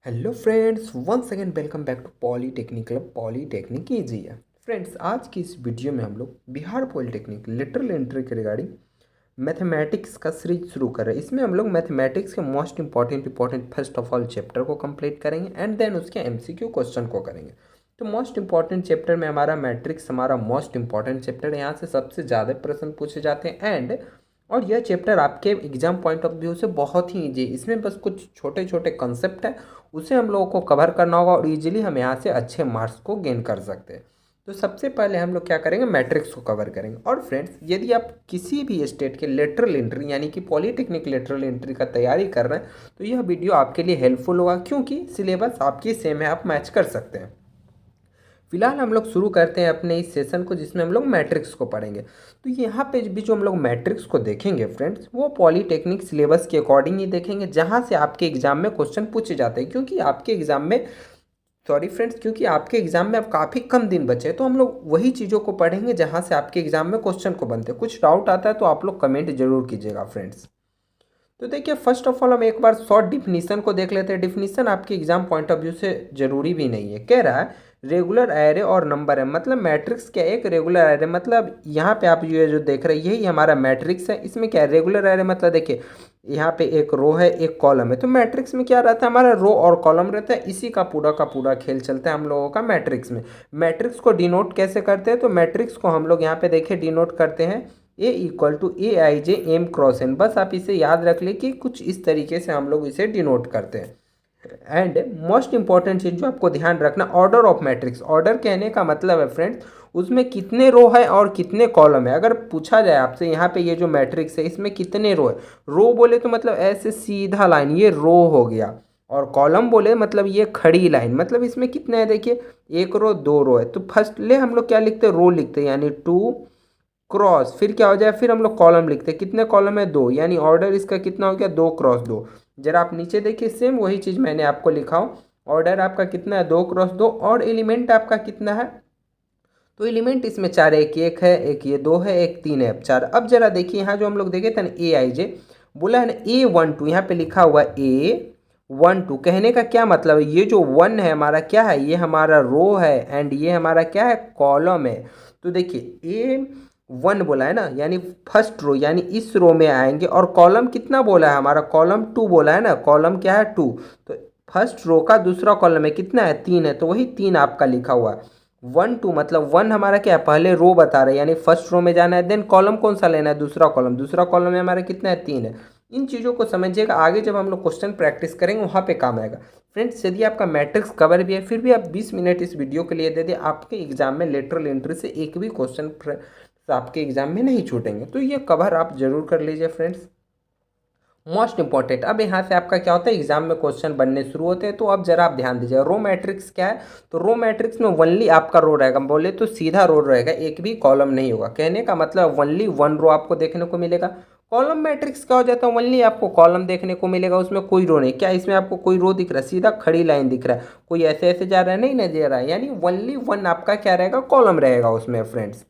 Hello friends, once again welcome back to polytechnic club polytechnic easy है। Friends, आज की इस वीडियो में हम लोग बिहार पॉलीटेक्निक लिटरल एंट्री के रिगार्डिंग मैथमेटिक्स का सीरीज शुरू कर रहे हैं। इसमें हम लोग मैथमेटिक्स के most important first of all chapter को कंप्लीट करेंगे एंड देन उसके एमसीक्यू क्वेश्चन को करेंगे। तो मोस्ट इंपॉर्टेंट चैप्टर में हमारा मैट्रिक्स हमारा मोस्ट इंपॉर्टेंट चैप्टर है। यहाँ से सबसे ज़्यादा प्रश्न पूछे जाते हैं एंड और यह चैप्टर आपके एग्जाम पॉइंट ऑफ व्यू से बहुत ही ईजी है। इसमें बस कुछ छोटे छोटे कंसेप्ट है, उसे हम लोगों को कवर करना होगा और इजीली हम यहाँ से अच्छे मार्क्स को गेन कर सकते हैं। तो सबसे पहले हम लोग क्या करेंगे, मैट्रिक्स को कवर करेंगे। और फ्रेंड्स, यदि आप किसी भी स्टेट के लेटरल एंट्री यानी कि पॉलीटेक्निक लेटरल एंट्री का तैयारी कर रहे हैं तो यह वीडियो आपके लिए हेल्पफुल होगा, क्योंकि सिलेबस आपकी सेम है, आप मैच कर सकते हैं। फिलहाल हम लोग शुरू करते हैं अपने इस सेशन को, जिसमें हम लोग मैट्रिक्स को पढ़ेंगे। तो यहाँ पे भी जो हम लोग मैट्रिक्स को देखेंगे फ्रेंड्स, वो पॉलीटेक्निक सिलेबस के अकॉर्डिंग ही देखेंगे, जहाँ से आपके एग्जाम में क्वेश्चन पूछे जाते हैं। क्योंकि आपके एग्जाम में अब काफ़ी कम दिन बचे हैं, तो हम लोग वही चीज़ों को पढ़ेंगे जहाँ से आपके एग्जाम में क्वेश्चन को बनते हैं। कुछ डाउट आता है तो आप लोग कमेंट जरूर कीजिएगा फ्रेंड्स। तो देखिए, फर्स्ट ऑफ ऑल हम एक बार शॉर्ट डिफिनीशन को देख लेते हैं। डिफिनीशन आपके एग्जाम पॉइंट ऑफ व्यू से जरूरी भी नहीं है। कह रहा है रेगुलर एरे और नंबर है, मतलब मैट्रिक्स क्या एक रेगुलर एरे, मतलब यहाँ पे आप ये जो देख रहे हैं यही हमारा मैट्रिक्स है। इसमें क्या है, रेगुलर एरे मतलब देखिए यहाँ पे एक रो है एक कॉलम है। तो मैट्रिक्स में क्या रहता है, हमारा रो और कॉलम रहता है। इसी का पूरा खेल चलता है हम लोगों का मैट्रिक्स में। मैट्रिक्स को डिनोट कैसे करते हैं, तो मैट्रिक्स को हम लोग यहाँ पे देखिए डिनोट करते हैं A=AIJ M×N। बस आप इसे याद रख ले कि कुछ इस तरीके से हम लोग इसे डिनोट करते हैं। एंड मोस्ट इंपॉर्टेंट चीज जो आपको ध्यान रखना, ऑर्डर ऑफ मैट्रिक्स। ऑर्डर कहने का मतलब है फ्रेंड्स, उसमें कितने रो है और कितने कॉलम है। अगर पूछा जाए आपसे यहाँ पे ये जो मैट्रिक्स है इसमें कितने रो है, रो बोले तो मतलब ऐसे सीधा लाइन ये रो हो गया, और कॉलम बोले मतलब ये खड़ी लाइन, मतलब इसमें कितने हैं देखिए, एक रो दो रो है। तो फर्स्ट ले हम लोग क्या लिखते हैं, रो लिखते हैं, यानी 2 क्रॉस, फिर क्या हो जाए, फिर हम लोग कॉलम लिखते हैं। कितने कॉलम है, दो, यानी ऑर्डर इसका कितना हो गया, 2×2। जरा आप नीचे देखिए, सेम वही चीज़ मैंने आपको लिखा हूँ। ऑर्डर आपका कितना है, 2×2, और एलिमेंट आपका कितना है, तो एलिमेंट इसमें चार, एक है, एक ये दो है, एक तीन है, अब चार। अब जरा देखिए यहाँ जो हम लोग देखे थे ना AIJ, बोला है ना A12, यहाँ पे लिखा हुआ A12। कहने का क्या मतलब है, ये जो वन है हमारा क्या है, ये हमारा रो है एंड ये हमारा क्या है, कॉलम है। तो देखिए A1 बोला है ना, यानी फर्स्ट रो, यानी इस रो में आएंगे। और कॉलम कितना बोला है हमारा, कॉलम 2 बोला है ना, कॉलम क्या है 2। तो फर्स्ट रो का दूसरा कॉलम है कितना है, 3 है, तो वही 3 आपका लिखा हुआ है। 1 2 मतलब 1 हमारा क्या है, पहले रो बता रहे हैं, यानी फर्स्ट रो में जाना है। देन कॉलम कौन सा लेना है, दूसरा कॉलम में हमारा कितना है, 3 है। इन चीज़ों को समझिएगा, आगे जब हम लोग क्वेश्चन प्रैक्टिस करेंगे वहाँ पे काम आएगा। फ्रेंड्स, यदि आपका मैट्रिक्स कवर भी है फिर भी आप 20 मिनट इस वीडियो के लिए दे दें, आपके एग्जाम में लेटरल एंट्री से एक भी क्वेश्चन आपके एग्जाम में नहीं छूटेंगे। तो ये कवर आप जरूर कर लीजिए फ्रेंड्स, मोस्ट इंपॉर्टेंट। अब यहाँ से आपका क्या होता है, एग्जाम में क्वेश्चन बनने शुरू होते हैं। तो अब जरा आप ध्यान दीजिए, रो मैट्रिक्स क्या है, तो रो मैट्रिक्स में वनली आपका रो रहेगा, बोले तो सीधा रो रहेगा, एक भी कॉलम नहीं होगा। कहने का मतलब वनली वन रो आपको देखने को मिलेगा। कॉलम मैट्रिक्स क्या हो जाता है, वनली आपको कॉलम देखने को मिलेगा, उसमें कोई रो नहीं। क्या इसमें आपको कोई रो दिख रहा है, सीधा खड़ी लाइन दिख रहा है, कोई ऐसे ऐसे जा रहा है नहीं, नजर आ रहा है, यानी वनली वन आपका क्या रहेगा, कॉलम रहेगा उसमें friends.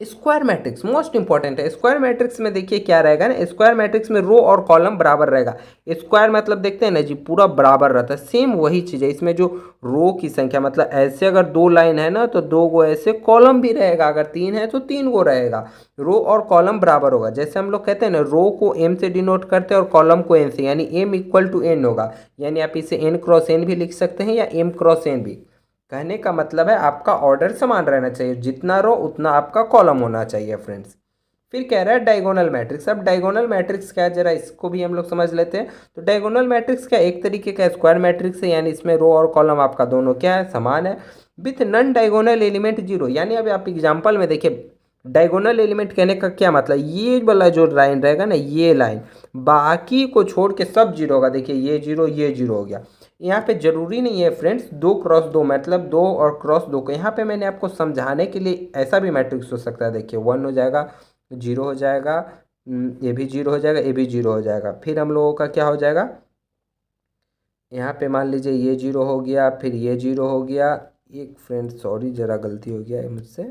Square matrix most important है। स्क्वायर मैट्रिक्स में देखिए क्या रहेगा ना, स्क्वायर मैट्रिक्स में रो और कॉलम बराबर रहेगा। स्क्वायर मतलब देखते हैं ना जी, पूरा बराबर रहता है। सेम वही चीज़ है इसमें, जो रो की संख्या मतलब ऐसे अगर दो लाइन है ना तो दो गो ऐसे कॉलम भी रहेगा, अगर तीन है तो तीन गो रहेगा। रो और कॉलम बराबर होगा। जैसे हम लोग कहते हैं ना, रो को एम से डिनोट करते हैं और कॉलम को एन से, यानी M=N होगा। यानी आप इसे N×N भी लिख सकते हैं या M×N भी। कहने का मतलब है आपका ऑर्डर समान रहना चाहिए, जितना रो उतना आपका कॉलम होना चाहिए फ्रेंड्स। फिर कह रहा है डायगोनल मैट्रिक्स। अब डायगोनल मैट्रिक्स क्या है, जरा इसको भी हम लोग समझ लेते हैं। तो डायगोनल मैट्रिक्स क्या एक तरीके का स्क्वायर मैट्रिक्स है, यानी इसमें रो और कॉलम आपका दोनों क्या है, समान है, with non diagonal element zero. यानी अब आप एग्जाम्पल में देखिए, डायगोनल एलिमेंट कहने का क्या मतलब, ये वाला जो लाइन रहेगा ना, ये लाइन बाकी को छोड़ के सब जीरो होगा। देखिए ये जीरो हो गया। यहाँ पे जरूरी नहीं है फ्रेंड्स 2×2, मतलब 2 और क्रॉस 2 को। यहाँ पे मैंने आपको समझाने के लिए ऐसा भी मैट्रिक्स हो सकता है। देखिए 1 हो जाएगा, 0 हो जाएगा, ये भी 0 हो जाएगा, ये भी 0 हो जाएगा। फिर हम लोगों का क्या हो जाएगा, यहाँ पे मान लीजिए ये 0 हो गया, फिर ये 0 हो गया। एक फ्रेंड सॉरी, ज़रा गलती हो गया है मुझसे।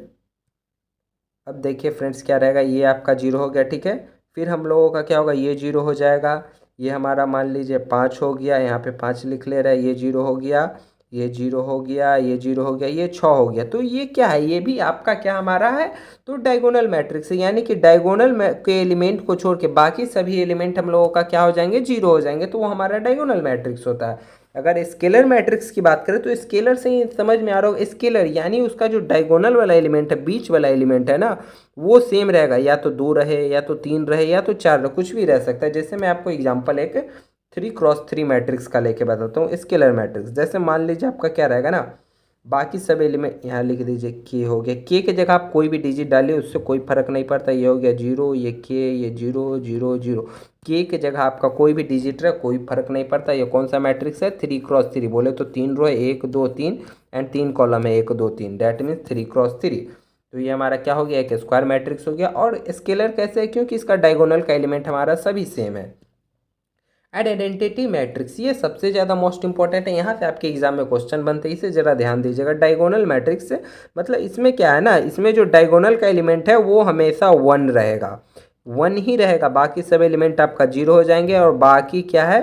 अब देखिए फ्रेंड्स क्या रहेगा, ये आपका 0 हो गया, ठीक है। फिर हम लोगों का क्या होगा, ये 0 हो जाएगा, ये हमारा मान लीजिए 5 हो गया, यहाँ पे 5 लिख ले रहा है, ये 0 हो गया, ये 0 हो गया, ये 0 हो गया, ये 6 हो गया। तो ये क्या है, ये भी आपका क्या हमारा है, तो डायगोनल मैट्रिक्स है, यानी कि डायगोनल के एलिमेंट को छोड़ के बाकी सभी एलिमेंट हम लोगों का क्या हो जाएंगे, 0 हो जाएंगे, तो वो हमारा डायगोनल मैट्रिक्स होता है। अगर स्केलर मैट्रिक्स की बात करें तो स्केलर से ही समझ में आ रहा हो, स्केलर यानी उसका जो डायगोनल वाला एलिमेंट है, बीच वाला एलिमेंट है ना, वो सेम रहेगा, या तो 2 रहे, या तो 3 रहे, या तो 4 रहे, कुछ भी रह सकता है। जैसे मैं आपको एग्जांपल एक 3x3 मैट्रिक्स का लेके बताता हूँ, स्केलर मैट्रिक्स। जैसे मान लीजिए आपका क्या रहेगा ना, बाकी सब एलिमेंट यहाँ लिख दीजिए, के हो गया, के की जगह आप कोई भी डिजिट डालिए, उससे कोई फर्क नहीं पड़ता। ये हो गया 0, ये के, ये 0 0 0, के की जगह आपका कोई भी डिजिट रहे, कोई फर्क नहीं पड़ता। ये कौन सा मैट्रिक्स है, 3x3, बोले तो 3 रो है, 1 2 3 एंड 3 कॉलम है, 1 2 3, डेट मीन्स 3x3। तो ये हमारा क्या हो गया, एक स्क्वायर मैट्रिक्स हो गया। और स्केलर कैसे है, क्योंकि इसका डायगोनल का एलिमेंट हमारा सभी सेम है। एड आइडेंटिटी मैट्रिक्स, ये सबसे ज़्यादा मोस्ट इंपॉर्टेंट है, यहाँ से आपके एग्जाम में क्वेश्चन बनते हैं, इसे ज़रा ध्यान दीजिएगा। डायगोनल मैट्रिक्स से मतलब इसमें क्या है ना, इसमें जो डायगोनल का एलिमेंट है वो हमेशा 1 रहेगा, 1 ही रहेगा, बाकी सब एलिमेंट आपका 0 हो जाएंगे। और बाकी क्या है,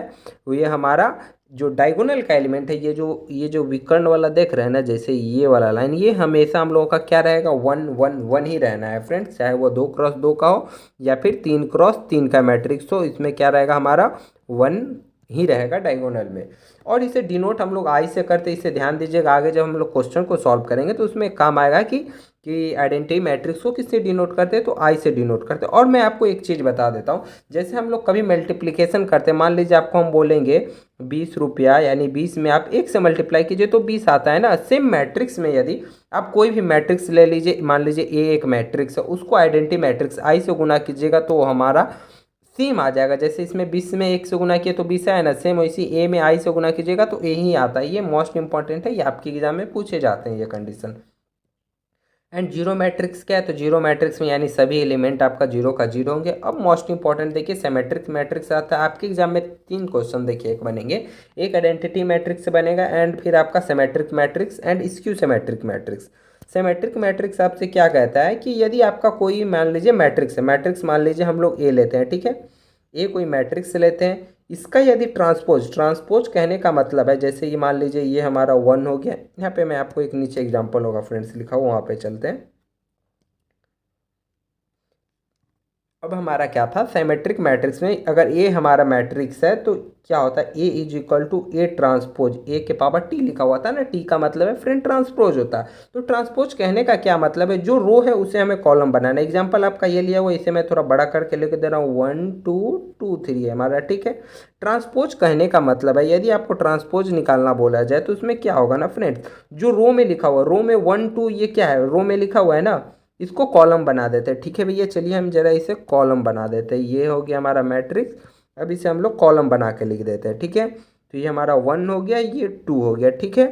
ये हमारा जो डायगोनल का एलिमेंट है, ये जो विकर्ण वाला देख रहे हैं ना, जैसे ये वाला लाइन, ये हमेशा हम लोगों का क्या रहेगा, 1 1 1 ही रहना है फ्रेंड्स, चाहे वो 2x2 का हो या फिर 3x3 का मैट्रिक्स हो, इसमें क्या रहेगा हमारा 1 ही रहेगा डायगोनल में। और इसे डिनोट हम लोग आई से करते, इसे ध्यान दीजिएगा, आगे जब हम लोग क्वेश्चन को सॉल्व करेंगे तो उसमें काम आएगा कि आइडेंटिटी मैट्रिक्स को किससे डिनोट करते हैं, तो आई से डिनोट करते हैं। और मैं आपको एक चीज़ बता देता हूँ, जैसे हम लोग कभी मल्टीप्लिकेशन करते हैं, मान लीजिए आपको हम बोलेंगे 20 रुपया, यानी 20 में आप 1 से मल्टीप्लाई कीजिए तो 20 आता है ना। सेम मैट्रिक्स में यदि आप कोई भी मैट्रिक्स ले लीजिए, मान लीजिए ए एक मैट्रिक्स है, उसको आइडेंटिटी मैट्रिक्स आई से गुना कीजिएगा तो हमारा सेम आ जाएगा। जैसे इसमें 20 में 1 से गुना किया तो 20 आया ना, सेम वैसे ए में आई से गुना कीजिएगा तो ए ही आता है। ये मोस्ट इंपॉर्टेंट है, ये आपके एग्जाम में पूछे जाते हैं ये कंडीशन। एंड जीरो मैट्रिक्स क्या है, तो जीरो मैट्रिक्स में यानी सभी एलिमेंट आपका 0 का 0 होंगे। अब मोस्ट इंपॉर्टेंट देखिए सिमेट्रिक मैट्रिक्स आता है आपके एग्जाम में, 3 क्वेश्चन देखिए एक बनेंगे, एक आइडेंटिटी मैट्रिक्स बनेगा एंड फिर आपका symmetric matrix and skew symmetric matrix. Symmetric matrix आपसे क्या कहता है कि यदि आपका कोई मान लीजिए मैट्रिक्स है, मैट्रिक्स मान लीजिए हम लोग ए लेते हैं, ठीक है, ए कोई मैट्रिक्स लेते हैं, इसका यदि ट्रांसपोज कहने का मतलब है, जैसे ये मान लीजिए ये हमारा 1 हो गया, यहाँ पे मैं आपको एक नीचे एग्जांपल होगा फ्रेंड्स लिखा हुआ, वहाँ पे चलते हैं। अब हमारा क्या था, सिमेट्रिक मैट्रिक्स में अगर ए हमारा मैट्रिक्स है तो क्या होता है, A is equal to A transpose, A के पावर टी लिखा हुआ था ना, टी का मतलब है फ्रेंड ट्रांसपोज होता है। तो ट्रांसपोज कहने का क्या मतलब है, जो रो है उसे हमें कॉलम बनाना है। एग्जांपल आपका ये लिया हुआ, इसे मैं थोड़ा बड़ा करके लेके दे रहा हूँ, 1 2 2 3 है हमारा, ठीक है। ट्रांसपोज कहने का मतलब है, यदि आपको ट्रांसपोज निकालना बोला जाए तो उसमें क्या होगा ना फ्रेंड्स, जो रो में लिखा हुआ, रो में 1 2 ये क्या है, रो में लिखा हुआ है ना, इसको कॉलम बना देते हैं, ठीक है भैया। चलिए हम जरा इसे कॉलम बना देते हैं, ये हो गया हमारा मैट्रिक्स, अब इसे हम लोग कॉलम बना के लिख देते हैं, ठीक है। तो ये हमारा 1 हो गया, ये 2 हो गया, ठीक है।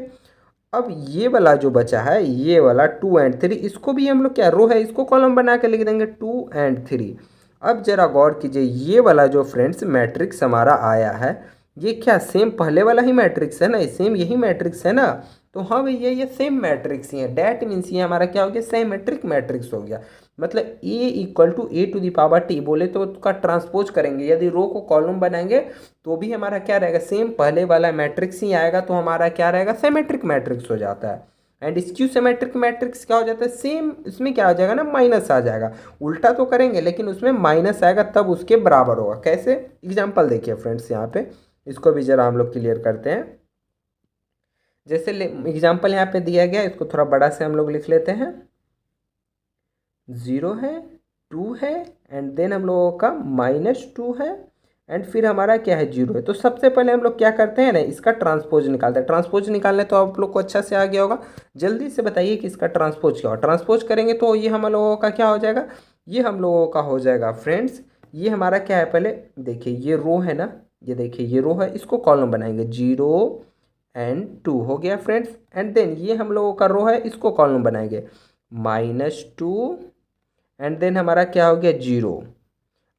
अब ये वाला जो बचा है, ये वाला 2 एंड 3, इसको भी हम लोग क्या, रो है, इसको कॉलम बना के लिख देंगे 2 एंड 3। अब जरा गौर कीजिए, ये वाला जो फ्रेंड्स मैट्रिक्स हमारा आया है, ये क्या सेम पहले वाला ही मैट्रिक्स है ना, सेम यही मैट्रिक्स है ना। तो हाँ भैया ये सेम मैट्रिक्स ही है, डैट मीन्स ये हमारा क्या हो गया, सिमेट्रिक मैट्रिक्स हो गया। मतलब A equal to A to the power T बोले तो उसका ट्रांसपोज करेंगे, यदि रो को कॉलम बनाएंगे तो भी हमारा क्या रहेगा, सेम पहले वाला मैट्रिक्स ही आएगा, तो हमारा क्या रहेगा, सिमेट्रिक मैट्रिक्स हो जाता है। एंड स्क्यू सिमेट्रिक मैट्रिक्स क्या हो जाता है, सेम इसमें क्या हो जाएगा ना, माइनस आ जाएगा, उल्टा तो करेंगे लेकिन उसमें माइनस आएगा तब उसके बराबर होगा। कैसे, एग्जाम्पल देखिए फ्रेंड्स, यहाँ पे इसको भी जरा हम लोग क्लियर करते हैं। जैसे एग्जाम्पल यहाँ पे दिया गया, इसको थोड़ा बड़ा से हम लोग लिख लेते हैं, 0 है, 2 है एंड देन हम लोगों का -2 है एंड फिर हमारा क्या है, 0 है। तो सबसे पहले हम लोग क्या करते हैं ना, इसका ट्रांसपोज निकालते हैं। ट्रांसपोज निकालने तो आप लोग को अच्छा से आ गया होगा, जल्दी से बताइए कि इसका ट्रांसपोज क्या हो। ट्रांसपोज करेंगे तो ये हम लोगों का क्या हो जाएगा, ये हम लोगों का हो जाएगा फ्रेंड्स, ये हमारा क्या है, पहले देखिए ये रो है ना, ये देखिए ये रो है, इसको कॉलम बनाएंगे, 0 एंड 2 हो गया फ्रेंड्स। एंड देन ये हम लोगों का रो है, इसको कॉलम बनाएंगे, -2 एंड देन हमारा क्या हो गया, 0।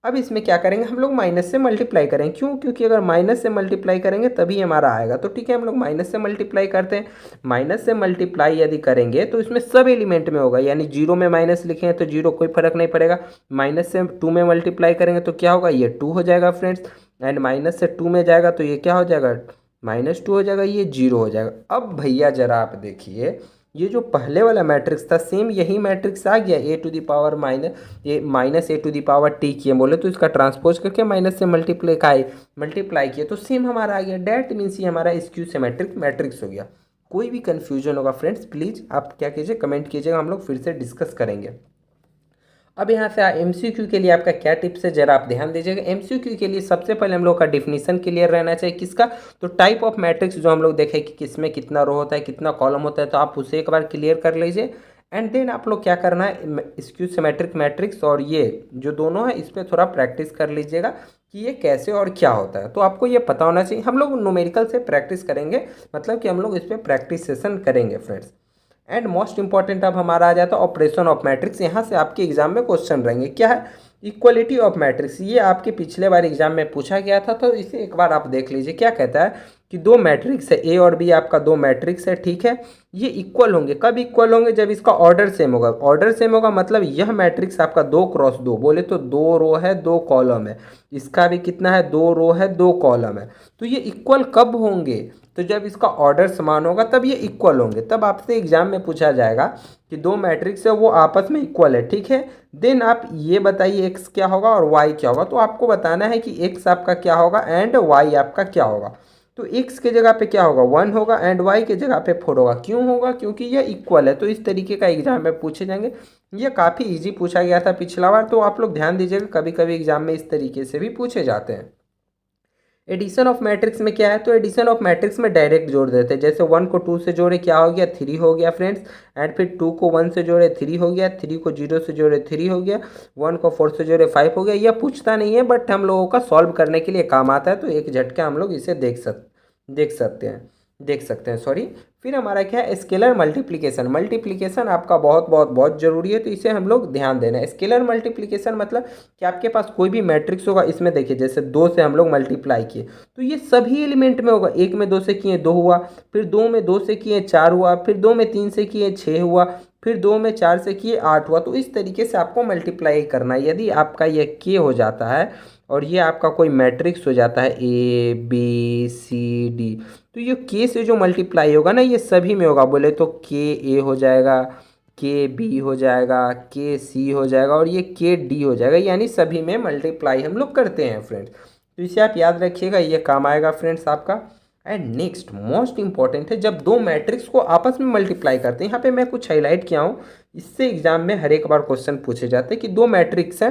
अब इसमें क्या करेंगे, हम लोग माइनस से मल्टीप्लाई करेंगे, क्यों, क्योंकि अगर माइनस से मल्टीप्लाई करेंगे तभी हमारा आएगा। तो ठीक है, हम लोग माइनस से मल्टीप्लाई करते हैं। माइनस से मल्टीप्लाई यदि करेंगे तो इसमें सब एलिमेंट में होगा, यानी 0 में माइनस लिखे हैं तो 0 कोई फर्क नहीं पड़ेगा। -2 में मल्टीप्लाई करेंगे तो क्या होगा, ये 2 हो जाएगा फ्रेंड्स। एंड माइनस से 2 में जाएगा तो ये क्या हो जाएगा, -2 हो जाएगा, ये 0 हो जाएगा। अब भैया जरा आप देखिए, ये जो पहले वाला मैट्रिक्स था सेम यही मैट्रिक्स आ गया, a to the power minus, ये minus a to the power t किए बोले तो इसका ट्रांसपोज करके माइनस से मल्टीप्लाई किए तो सेम हमारा आ गया। डैट मीन्स ये हमारा स्क्यू सिमेट्रिक मैट्रिक्स हो गया। कोई भी कन्फ्यूजन होगा फ्रेंड्स प्लीज़ आप क्या कीजिए, कमेंट कीजिएगा, हम लोग फिर से डिस्कस करेंगे। अब यहाँ से एमसीक्यू के लिए आपका क्या टिप्स है जरा आप ध्यान दीजिएगा। एमसीक्यू के लिए सबसे पहले हम लोग का डिफिनीशन क्लियर रहना चाहिए किसका, तो टाइप ऑफ मैट्रिक्स जो हम लोग देखें कि किसमें कितना रो होता है कितना कॉलम होता है, तो आप उसे एक बार क्लियर कर लीजिए। एंड देन आप लोग क्या करना है, स्क्यू सिमेट्रिक मैट्रिक्स और ये जो दोनों है इस पर थोड़ा प्रैक्टिस कर लीजिएगा कि ये कैसे और क्या होता है, तो आपको ये पता होना चाहिए। हम लोग न्यूमेरिकल से प्रैक्टिस करेंगे, मतलब कि हम लोग इस पर प्रैक्टिस सेशन करेंगे फ्रेंड्स। एंड मोस्ट इंपॉर्टेंट अब हमारा आ जाता है ऑपरेशन ऑफ मैट्रिक्स। यहाँ से आपके एग्जाम में क्वेश्चन रहेंगे, क्या है, इक्वलिटी ऑफ मैट्रिक्स। ये आपके पिछले बार एग्जाम में पूछा गया था, तो इसे एक बार आप देख लीजिए। क्या कहता है कि दो मैट्रिक्स है, ए और बी आपका दो मैट्रिक्स है, ठीक है। ये इक्वल होंगे, कब इक्वल होंगे, जब इसका ऑर्डर सेम होगा। ऑर्डर सेम होगा मतलब यह मैट्रिक्स आपका 2x2 बोले तो 2 रो है 2 कॉलम है, इसका भी कितना है 2 रो है 2 कॉलम है। तो ये इक्वल कब होंगे, तो जब इसका ऑर्डर समान होगा तब ये इक्वल होंगे। तब आपसे एग्जाम में पूछा जाएगा कि दो मैट्रिक्स है वो आपस में इक्वल है, ठीक है। देन आप ये बताइए एक्स क्या होगा और वाई क्या होगा, तो आपको बताना है कि एक्स आपका क्या होगा एंड वाई आपका क्या होगा। तो एक्स के जगह पे क्या होगा 1 होगा एंड वाई के जगह पे 4 होगा। क्यों होगा, क्योंकि ये इक्वल है। तो इस तरीके का एग्जाम में पूछे जाएंगे। ये काफ़ी इजी पूछा गया था पिछला बार, तो आप लोग ध्यान दीजिएगा, कभी कभी एग्जाम में इस तरीके से भी पूछे जाते हैं। एडिशन ऑफ मैट्रिक्स में क्या है, तो एडिशन ऑफ मैट्रिक्स में डायरेक्ट जोड़ देते हैं। जैसे 1 को 2 से जोड़े क्या हो गया 3 हो गया फ्रेंड्स, एंड फिर 2 को 1 से जोड़े 3 हो गया, 3 को 0 से जोड़े 3 हो गया, 1 को 4 से जोड़े 5 हो गया। यह पूछता नहीं है बट हम लोगों का सॉल्व करने के लिए काम आता है, तो एक झटके हम लोग इसे देख सकते हैं सॉरी। फिर हमारा क्या है स्केलर मल्टीप्लिकेशन। मल्टीप्लिकेशन आपका बहुत बहुत बहुत जरूरी है, तो इसे हम लोग ध्यान देना है। स्केलर मल्टीप्लिकेशन मतलब कि आपके पास कोई भी मैट्रिक्स होगा, इसमें देखिए जैसे 2 से हम लोग मल्टीप्लाई किए तो ये सभी एलिमेंट में होगा। 1 में 2 से किए 2 हुआ, फिर 2 में 2 से किए 4 हुआ, फिर 2 में 3 से किए 6 हुआ, फिर 2 में 4 से किए 8 हुआ। तो इस तरीके से आपको मल्टीप्लाई करना है। यदि आपका ये के हो जाता है और ये आपका कोई मैट्रिक्स हो जाता है ए बी सी डी, तो ये के से जो मल्टीप्लाई होगा ना ये सभी में होगा। बोले तो के ए हो जाएगा, के बी हो जाएगा, के सी हो जाएगा और ये के डी हो जाएगा, यानी सभी में मल्टीप्लाई हम लोग करते हैं फ्रेंड्स। तो इसे आप याद रखिएगा, ये काम आएगा फ्रेंड्स आपका। एंड नेक्स्ट मोस्ट इंपॉर्टेंट है जब दो मैट्रिक्स को आपस में मल्टीप्लाई करते हैं। यहाँ पे मैं कुछ हाईलाइट किया हूँ, इससे एग्जाम में हर एक बार क्वेश्चन पूछे जाते हैं कि दो मैट्रिक्स हैं।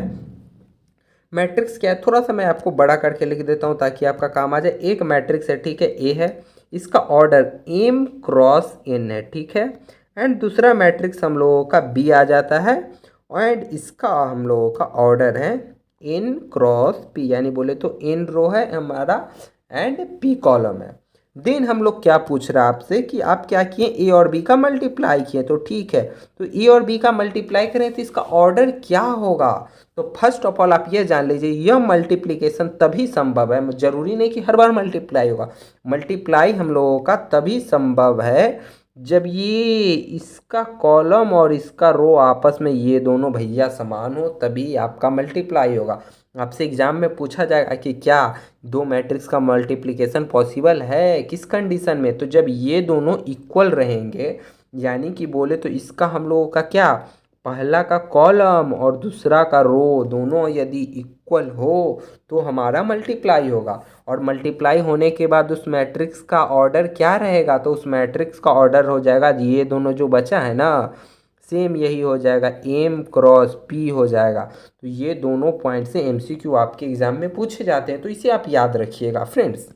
मैट्रिक्स क्या है, थोड़ा सा मैं आपको बड़ा करके लिख देता हूँ ताकि आपका काम आ जाए। एक मैट्रिक्स है, ठीक है, ए है, इसका ऑर्डर m क्रॉस n है, ठीक है। एंड दूसरा मैट्रिक्स हम लोगों का b आ जाता है एंड इसका हम लोगों का ऑर्डर है n क्रॉस p, यानी बोले तो n रो है हमारा एंड p कॉलम है। देन हम लोग क्या पूछ रहा है आपसे कि आप क्या किए ए और बी का मल्टीप्लाई किए, तो ठीक है, तो ए और बी का मल्टीप्लाई करें तो इसका ऑर्डर क्या होगा। तो फर्स्ट ऑफ ऑल आप ये जान लीजिए यह मल्टीप्लिकेशन तभी संभव है, जरूरी नहीं कि हर बार मल्टीप्लाई होगा। मल्टीप्लाई हम लोगों का तभी संभव है जब ये इसका कॉलम और इसका रो आपस में ये दोनों भैया समान हो, तभी आपका मल्टीप्लाई होगा। आपसे एग्जाम में पूछा जाएगा कि क्या दो मैट्रिक्स का मल्टीप्लिकेशन पॉसिबल है, किस कंडीशन में, तो जब ये दोनों इक्वल रहेंगे, यानी कि बोले तो इसका हम लोगों का क्या पहला का कॉलम और दूसरा का रो दोनों यदि इक्वल हो तो हमारा मल्टीप्लाई होगा। और मल्टीप्लाई होने के बाद उस मैट्रिक्स का ऑर्डर क्या रहेगा, तो उस मैट्रिक्स का ऑर्डर हो जाएगा ये दोनों जो बचा है ना, सेम यही हो जाएगा, m क्रॉस p हो जाएगा। तो ये दोनों पॉइंट से MCQ आपके एग्जाम में पूछे जाते हैं, तो इसे आप याद रखिएगा फ्रेंड्स।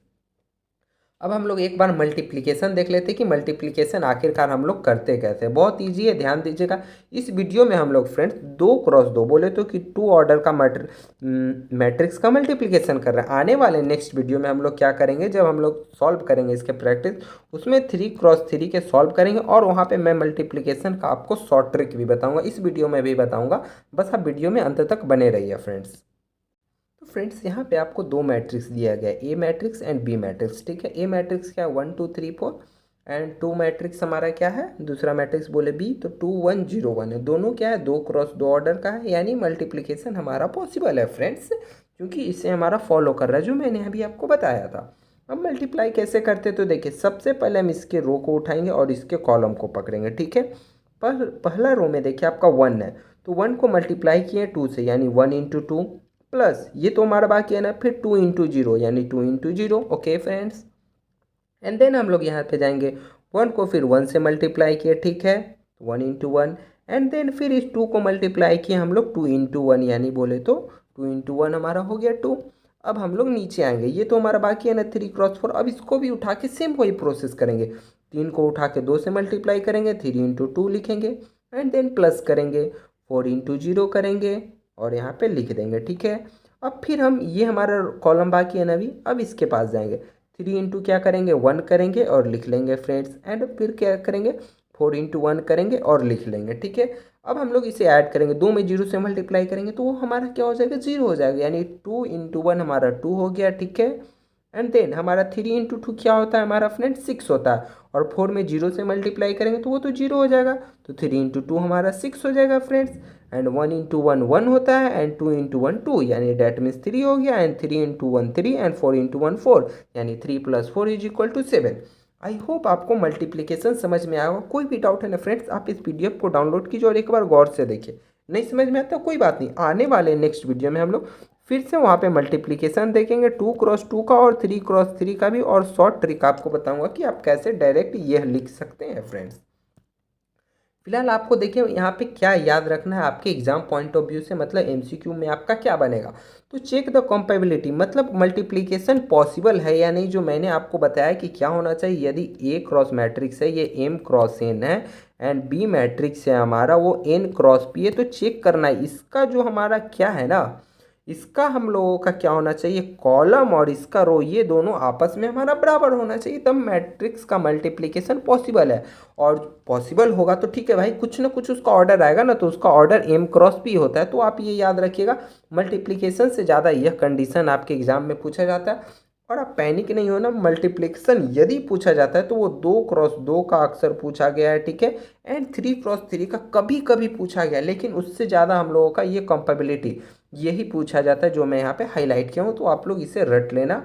अब हम लोग एक बार मल्टीप्लिकेशन देख लेते हैं कि मल्टीप्लिकेशन आखिरकार हम लोग करते कैसे। बहुत ईजी है, ध्यान दीजिएगा। इस वीडियो में हम लोग फ्रेंड्स 2x2 बोले तो कि 2 ऑर्डर का मैट्रिक्स का मल्टीप्लिकेशन कर रहे हैं। आने वाले नेक्स्ट वीडियो में हम लोग क्या करेंगे, जब हम लोग सॉल्व करेंगे इसके प्रैक्टिस, उसमें 3x3 के सॉल्व करेंगे और वहाँ पर मैं मल्टीप्लिकेशन का आपको शॉर्ट ट्रिक भी बताऊँगा, इस वीडियो में भी बताऊँगा। बस आप वीडियो में अंत तक बने रहिए फ्रेंड्स। तो फ्रेंड्स यहाँ पे आपको दो मैट्रिक्स दिया गया है, ए मैट्रिक्स एंड बी मैट्रिक्स, ठीक है। ए मैट्रिक्स क्या है 1 2 3 4 एंड 2 मैट्रिक्स हमारा क्या है, दूसरा मैट्रिक्स बोले बी, तो 2 1 0 1 है। दोनों क्या है 2x2 ऑर्डर का है, यानी मल्टीप्लिकेशन हमारा पॉसिबल है फ्रेंड्स। क्योंकि इससे हमारा फॉलो कर रहा है जो मैंने अभी आपको बताया था। अब मल्टीप्लाई कैसे करते तो देखिए, सबसे पहले हम इसके रो को उठाएंगे और इसके कॉलम को पकड़ेंगे, ठीक है। पर पहला रो में देखिए आपका 1 है, तो 1 को मल्टीप्लाई किए 2 से, यानी 1 × 2, प्लस ये तो हमारा बाकी है ना, फिर 2 × 0 यानी 2 × 0। ओके फ्रेंड्स, एंड देन हम लोग यहाँ पे जाएंगे, 1 को फिर 1 से मल्टीप्लाई किए, ठीक है, 1 × 1, एंड देन फिर इस 2 को मल्टीप्लाई किए हम लोग 2 × 1, यानी बोले तो 2 × 1 हमारा हो गया 2। अब हम लोग नीचे आएंगे, ये तो हमारा बाकी है ना 3 × 4। अब इसको भी उठा के सेम वही प्रोसेस करेंगे, 3 को उठा के 2 से मल्टीप्लाई करेंगे, 3 × 2 लिखेंगे, एंड देन प्लस करेंगे, 4 × 0 करेंगे और यहाँ पे लिख देंगे, ठीक है। अब फिर हम, ये हमारा कॉलम बाकी है ना अभी, अब इसके पास जाएंगे, 3 × क्या करेंगे 1 करेंगे और लिख लेंगे फ्रेंड्स, एंड फिर क्या करेंगे 4 × 1 करेंगे और लिख लेंगे, ठीक है। अब हम लोग इसे ऐड करेंगे, 2 में 0 से मल्टीप्लाई करेंगे तो वो हमारा क्या हो जाएगा 0 हो जाएगा, यानी 2 × 1 हमारा 2 हो गया, ठीक है। एंड देन हमारा 3 × 2 क्या होता है हमारा फ्रेंड 6 होता है, और 4 में 0 से मल्टीप्लाई करेंगे तो वो तो 0 हो जाएगा, तो 3 × 2 हमारा 6 हो जाएगा फ्रेंड्स। एंड 1 × 1 1 होता है, एंड 2 × 1 2, यानी डैट मीन्स 3 हो गया, एंड 3 × 1 3, एंड 4 × 1 4, यानी 3 + 4 = 7। आई होप आपको मल्टीप्लिकेशन समझ में आएगा। कोई भी डाउट है ना फ्रेंड्स, आप इस पीडीएफ को डाउनलोड कीजिए और एक बार गौर से देखिए। नहीं समझ में आता कोई बात नहीं, आने वाले नेक्स्ट वीडियो में हम लोग फिर से वहाँ पे मल्टीप्लिकेशन देखेंगे 2 × 2 का और 3 × 3 का भी, और शॉर्ट ट्रिक आपको बताऊंगा कि आप कैसे डायरेक्ट ये लिख सकते हैं फ्रेंड्स। फिलहाल आपको देखिए यहाँ पे क्या याद रखना है आपके एग्जाम पॉइंट ऑफ व्यू से, मतलब एमसीक्यू में आपका क्या बनेगा। तो चेक द कंपेबिलिटी, मतलब मल्टीप्लिकेशन पॉसिबल है या नहीं, जो मैंने आपको बताया कि क्या होना चाहिए। यदि ए क्रॉस मैट्रिक्स है, ये एम क्रॉस एन है, एंड बी मैट्रिक्स है हमारा वो एन क्रॉस पी है, तो चेक करना है इसका जो हमारा क्या है ना, इसका हम लोगों का क्या होना चाहिए, कॉलम और इसका रो, ये दोनों आपस में हमारा बराबर होना चाहिए, तब मैट्रिक्स का मल्टीप्लिकेशन पॉसिबल है। और पॉसिबल होगा तो ठीक है भाई, कुछ ना कुछ उसका ऑर्डर आएगा ना, तो उसका ऑर्डर एम क्रॉस पी होता है। तो आप ये याद रखिएगा, मल्टीप्लिकेशन से ज़्यादा यह कंडीशन आपके एग्जाम में पूछा जाता है। और आप पैनिक नहीं होना, मल्टीप्लिकेशन यदि पूछा जाता है तो वो 2 × 2 का अक्सर पूछा गया है, ठीक है, एंड 3 × 3 का कभी कभी पूछा गया, लेकिन उससे ज़्यादा हम लोगों का ये कंपेबिलिटी यही पूछा जाता है, जो मैं यहाँ पे हाईलाइट किया हूँ, तो आप लोग इसे रट लेना।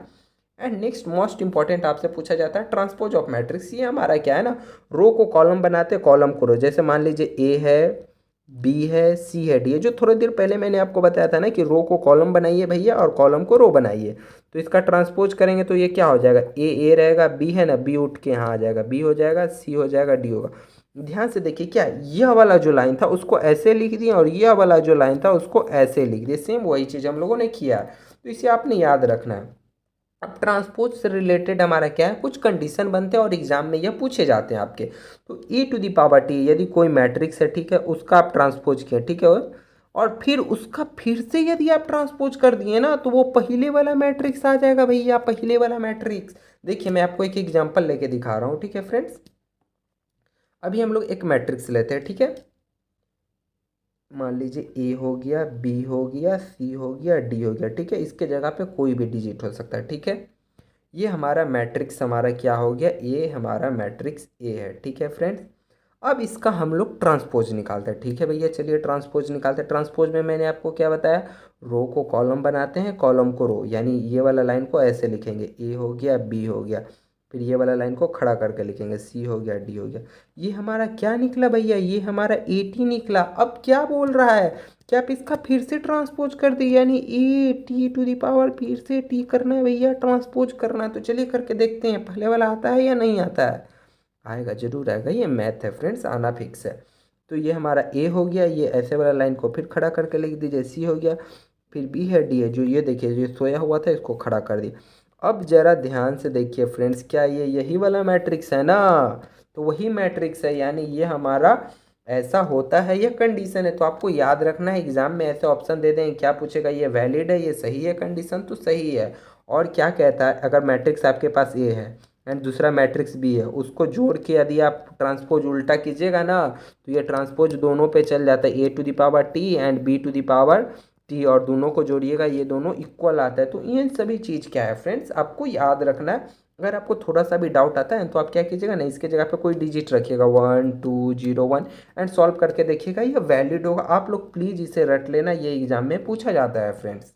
एंड नेक्स्ट मोस्ट इंपॉर्टेंट आपसे पूछा जाता है ट्रांसपोज ऑफ मैट्रिक्स। ये हमारा क्या है ना, रो को कॉलम बनाते हैं, कॉलम को रो। जैसे मान लीजिए ए है, बी है, सी है, डी है, जो थोड़ी देर पहले मैंने आपको बताया था ना कि रो को कॉलम बनाइए भैया और कॉलम को रो बनाइए। तो इसका ट्रांसपोज करेंगे तो ये क्या हो जाएगा, ए रहेगा, बी है ना, बी उठ के यहाँ आ जाएगा, बी हो जाएगा, सी हो जाएगा, डी होगा। ध्यान से देखिए, क्या यह वाला जो लाइन था उसको ऐसे लिख दिया और यह वाला जो लाइन था उसको ऐसे लिख दिया, सेम वही चीज़ हम लोगों ने किया है। तो इसे आपने याद रखना है। अब ट्रांसपोज से रिलेटेड हमारा क्या है, कुछ कंडीशन बनते हैं और एग्जाम में यह पूछे जाते हैं आपके। तो e⁻t यदि कोई मैट्रिक्स है, ठीक है, उसका आप ट्रांसपोज किया, ठीक है, और फिर उसका फिर से यदि आप ट्रांसपोज कर दिए ना, तो वो पहले वाला मैट्रिक्स आ जाएगा भैया, पहले वाला मैट्रिक्स। देखिए मैं आपको एक एग्जाम्पल लेके दिखा रहा हूँ, ठीक है फ्रेंड्स। अभी हम लोग एक मैट्रिक्स लेते हैं, ठीक है, मान लीजिए ए हो गया, बी हो गया, सी हो गया, डी हो गया, ठीक है, इसके जगह पे कोई भी डिजिट हो सकता है, ठीक है। ये हमारा मैट्रिक्स हमारा क्या हो गया, ये हमारा मैट्रिक्स ए है, ठीक है फ्रेंड्स। अब इसका हम लोग ट्रांसपोज निकालते हैं, ठीक है भैया, चलिए ट्रांसपोज निकालते हैं। ट्रांसपोज में मैंने आपको क्या बताया, रो को कॉलम बनाते हैं, कॉलम को रो, यानी ये वाला लाइन को ऐसे लिखेंगे, ए हो गया, बी हो गया, फिर ये वाला लाइन को खड़ा करके लिखेंगे, सी हो गया, डी हो गया। ये हमारा क्या निकला भैया, ये हमारा 80 निकला। अब क्या बोल रहा है, क्या आप इसका फिर से ट्रांसपोज कर दिए, यानी a t⁻ फिर से टी करना है भैया, ट्रांसपोज करना है। तो चलिए करके देखते हैं, पहले वाला आता है या नहीं आता है। आएगा, जरूर आएगा, ये मैथ है फ्रेंड्स, आना फिक्स है। तो ये हमारा ए हो गया, ये ऐसे वाला लाइन को फिर खड़ा करके लिख दीजिए, सी हो गया, फिर बी है, डी है, जो ये देखिए जो सोया हुआ था इसको खड़ा कर दिया। अब जरा ध्यान से देखिए फ्रेंड्स, क्या ये यही वाला मैट्रिक्स है ना, तो वही मैट्रिक्स है, यानी ये हमारा ऐसा होता है, ये कंडीशन है। तो आपको याद रखना है, एग्जाम में ऐसे ऑप्शन दे दें, क्या पूछेगा, ये वैलिड है, ये सही है कंडीशन, तो सही है। और क्या कहता है, अगर मैट्रिक्स आपके पास ए है एंड दूसरा मैट्रिक्स बी है, उसको जोड़ के यदि आप ट्रांसपोज उल्टा कीजिएगा ना, तो ये ट्रांसपोज दोनों पे चल जाता है, a⁻t एंड b⁻t, और दोनों को जोड़िएगा, ये दोनों इक्वल आता है। तो ये सभी चीज़ क्या है फ्रेंड्स, आपको याद रखना है। अगर आपको थोड़ा सा भी डाउट आता है तो आप क्या कीजिएगा ना, इसके जगह पे कोई डिजिट रखिएगा 1 2 0 1 एंड सॉल्व करके देखिएगा, ये वैलिड होगा। आप लोग प्लीज़ इसे रट लेना, ये एग्जाम में पूछा जाता है फ्रेंड्स।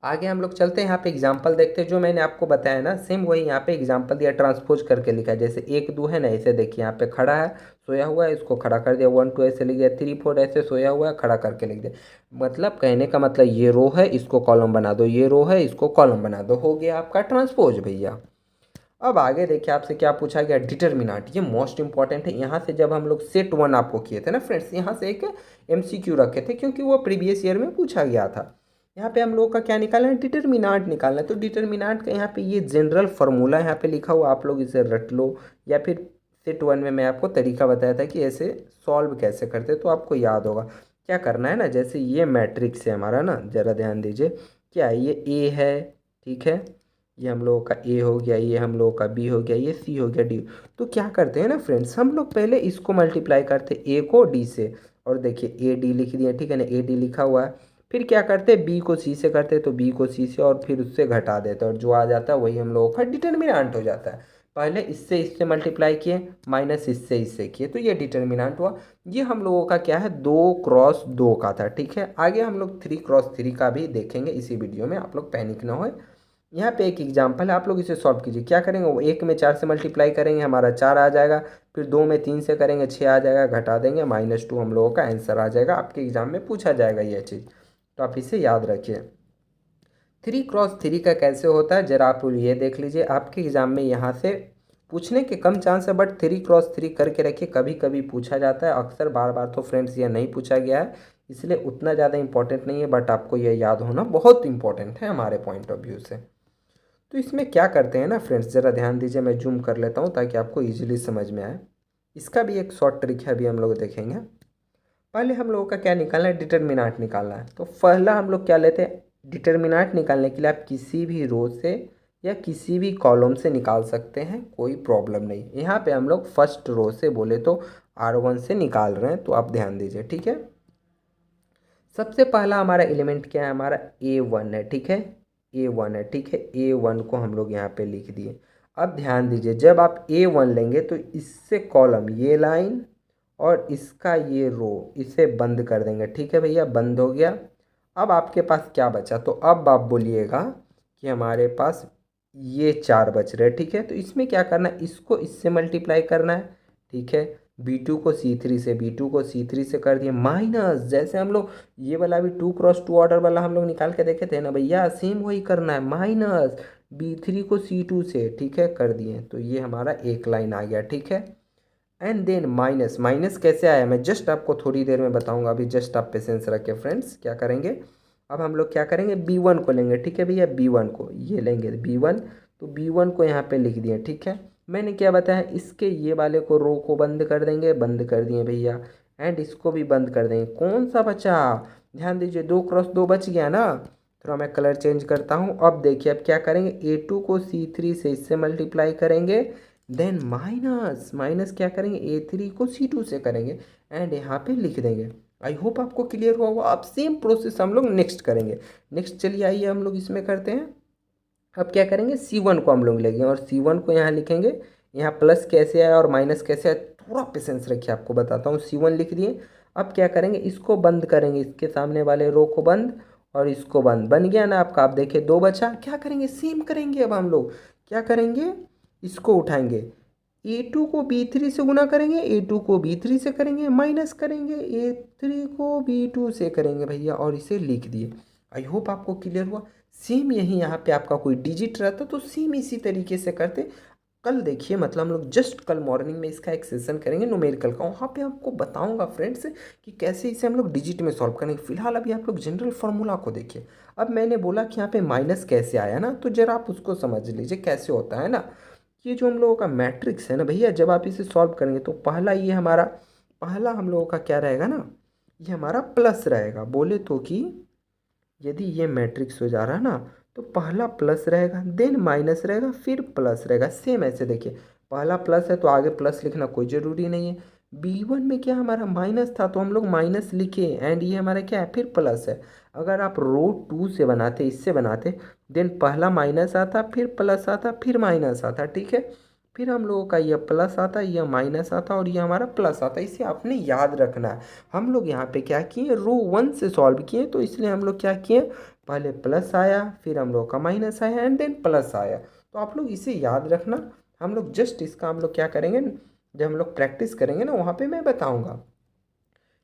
आगे हम लोग चलते हैं, यहाँ पे एग्जाम्पल देखते हैं। जो मैंने आपको बताया ना सेम वही यहाँ पे एग्जाम्पल दिया, ट्रांसपोज करके लिखा है। जैसे 1 2 है ना, ऐसे देखिए यहाँ पे खड़ा है, सोया हुआ है, इसको खड़ा कर दिया। 1 2 ऐसे लिख दिया, 3 4 ऐसे सोया हुआ है, खड़ा करके लिख दिया। मतलब कहने का मतलब ये रो है, इसको कॉलम बना दो, ये रो है, इसको कॉलम बना दो, हो गया आपका ट्रांसपोज भैया। अब आगे देखिए आपसे क्या पूछा गया, डिटर्मिनांट। ये मोस्ट इंपॉर्टेंट है। यहाँ से जब हम लोग सेट 1 आपको किए थे ना फ्रेंड्स, यहाँ से एक MCQ रखे थे, क्योंकि वो प्रीवियस ईयर में पूछा गया था। यहाँ पे हम लोग का क्या निकालना है, डिटर्मिनांट निकालना है। तो डिटर्मिनांट का यहाँ पे ये जनरल फार्मूला यहाँ पे लिखा हुआ, आप लोग इसे रट लो, या फिर सेट 1 में मैं आपको तरीका बताया था कि ऐसे सॉल्व कैसे करते, तो आपको याद होगा क्या करना है ना। जैसे ये मैट्रिक्स है हमारा ना, ज़रा ध्यान दीजिए, क्या है ये A है, ठीक है, ये हम लोगों का A हो गया, ये हम लोगों का B हो गया, ये C हो गया, D। तो क्या करते हैं ना फ्रेंड्स, हम लोग पहले इसको मल्टीप्लाई करते A को D से, और देखिए AD लिख दिया, ठीक है ना, AD लिखा हुआ है। फिर क्या करते हैं, B को C से करते, तो B को C से, और फिर उससे घटा देते, और जो आ जाता है वही हम लोगों का डिटर्मिनेंट हो जाता है। पहले इससे मल्टीप्लाई किए, माइनस इससे किए, तो ये डिटर्मिनेंट हुआ। ये हम लोगों का क्या है, 2 × 2 का था, ठीक है। आगे हम लोग 3 × 3 का भी देखेंगे इसी वीडियो में, आप लोग पैनिक ना हो। यहाँ पे एक एग्जाम्पल है, आप लोग इसे सॉल्व कीजिए। क्या करेंगे, वो 1 में 4 से मल्टीप्लाई करेंगे, हमारा 4 आ जाएगा। फिर 2 में 3 से करेंगे, 6 आ जाएगा, घटा देंगे, -2 हम लोगों का आंसर आ जाएगा। आपके एग्जाम में पूछा जाएगा यह चीज़, तो आप इसे याद रखिए। 3 × 3 का कैसे होता है, जरा आप ये देख लीजिए। आपके एग्जाम में यहाँ से पूछने के कम चांस है, बट 3 × 3 करके रखिए, कभी कभी पूछा जाता है। अक्सर बार बार तो फ्रेंड्स यह नहीं पूछा गया है, इसलिए उतना ज़्यादा इंपॉर्टेंट नहीं है, बट आपको यह याद होना बहुत इंपॉर्टेंट है हमारे पॉइंट ऑफ व्यू से। तो इसमें क्या करते हैं ना फ्रेंड्स, ज़रा ध्यान दीजिए, मैं जूम कर लेता हूँ ताकि आपको इजीली समझ में आए। इसका भी एक शॉर्ट ट्रिक है, अभी हम लोग देखेंगे। पहले हम लोगों का क्या निकालना है, डिटर्मिनेंट निकालना है। तो पहला हम लोग क्या लेते हैं, डिटर्मिनेंट निकालने के लिए आप किसी भी रो से या किसी भी कॉलम से निकाल सकते हैं, कोई प्रॉब्लम नहीं। यहाँ पे हम लोग फर्स्ट रो से बोले तो R1 से निकाल रहे हैं, तो आप ध्यान दीजिए, ठीक है। सबसे पहला हमारा एलिमेंट क्या है, हमारा A1 है, ठीक है, A1 है, ठीक है। A1 को हम लोग यहाँ पे लिख दिए। अब ध्यान दीजिए, जब आप A1 लेंगे तो इससे कॉलम ये लाइन और इसका ये रो, इसे बंद कर देंगे, ठीक है भैया, बंद हो गया। अब आपके पास क्या बचा, तो अब आप बोलिएगा कि हमारे पास ये 4 बच रहे, ठीक है। तो इसमें क्या करना है, इसको इससे मल्टीप्लाई करना है, ठीक है। B2 को C3 से, B2 को C3 से कर दिए, माइनस, जैसे हम लोग ये वाला भी 2 × 2 ऑर्डर वाला हम लोग निकाल के देखे थे ना भैया, सेम वही करना है, माइनस B3 को C2 से, ठीक है, कर दिए। तो ये हमारा एक लाइन आ गया, ठीक है। एंड देन माइनस, माइनस कैसे आया मैं जस्ट आपको थोड़ी देर में बताऊंगा, अभी जस्ट आप पेशेंस रखें फ्रेंड्स। क्या करेंगे, अब हम लोग क्या करेंगे, B1 को लेंगे, ठीक है भैया, B1 को ये लेंगे, B1। तो B1 को यहाँ पे लिख दिए, ठीक है। मैंने क्या बताया, इसके ये वाले को रो को बंद कर देंगे, बंद कर दिए भैया। एंड इसको भी बंद कर देंगे। कौन सा बचा, ध्यान दीजिए, 2 × 2 बच गया ना। थोड़ा मैं कलर चेंज करता हूँ। अब देखिए, अब क्या करेंगे, A2 को C3 से इससे मल्टीप्लाई करेंगे, देन माइनस, माइनस क्या करेंगे, A3 को C2 से करेंगे, एंड यहाँ पे लिख देंगे। आई होप आपको क्लियर हुआ होगा। अब सेम प्रोसेस हम लोग नेक्स्ट करेंगे। नेक्स्ट चलिए आइए हम लोग इसमें करते हैं। अब क्या करेंगे, C1 को हम लोग लेंगे और C1 को यहाँ लिखेंगे। यहाँ प्लस कैसे आया और माइनस कैसे आया, थोड़ा पेशेंस रखिए, आपको बताता हूँ। C1 लिख दिए। अब क्या करेंगे, इसको बंद करेंगे, इसके सामने वाले रो को बंद और इसको बंद, बन गया ना आपका। आप देखिए 2 बचा, क्या करेंगे, सेम करेंगे। अब हम लोग क्या करेंगे, इसको उठाएंगे, A2 को B3 से गुना करेंगे, A2 को B3 से करेंगे, माइनस करेंगे, A3 को B2 से करेंगे भैया, और इसे लिख दिए। आई होप आपको क्लियर हुआ। सेम यही यहाँ पे आपका कोई डिजिट रहता तो सेम इसी तरीके से करते। कल देखिए, मतलब हम लोग जस्ट कल मॉर्निंग में इसका एक सेशन करेंगे न्यूमेरिकल का, वहाँ पे आपको बताऊंगा फ्रेंड्स कि कैसे इसे हम लोग डिजिट में सॉल्व करेंगे। फिलहाल अभी आप लोग जनरल फार्मूला को देखिए। अब मैंने बोला कि यहाँ पे माइनस कैसे आया ना, तो जरा आप उसको समझ लीजिए कैसे होता है ना। ये जो हम लोगों का मैट्रिक्स है ना भैया, जब आप इसे सॉल्व करेंगे तो पहला ये हमारा, पहला हम लोगों का क्या रहेगा ना, ये हमारा प्लस रहेगा। बोले तो कि यदि ये मैट्रिक्स हो जा रहा है ना, तो पहला प्लस रहेगा, देन माइनस रहेगा, फिर प्लस रहेगा। सेम ऐसे देखिए, पहला प्लस है तो आगे प्लस लिखना कोई ज़रूरी नहीं है। B1 में क्या हमारा माइनस था तो हम लोग माइनस लिखे, एंड ये हमारा क्या है, फिर प्लस है। अगर आप रो 2 से बनाते, इससे बनाते, देन पहला माइनस आता, फिर प्लस आता, फिर माइनस आता, ठीक है। फिर हम लोगों का यह प्लस आता, यह माइनस आता और यह हमारा प्लस आता। इसे आपने याद रखना है। हम लोग यहाँ पे क्या किए, रो 1 से सॉल्व किए, तो इसलिए हम लोग क्या किए, पहले प्लस आया, फिर हम लोग का माइनस आया एंड देन प्लस आया। तो आप लोग इसे याद रखना। हम लोग जस्ट इसका हम लोग क्या करेंगे, जब हम लोग प्रैक्टिस करेंगे ना वहाँ पे मैं बताऊँगा।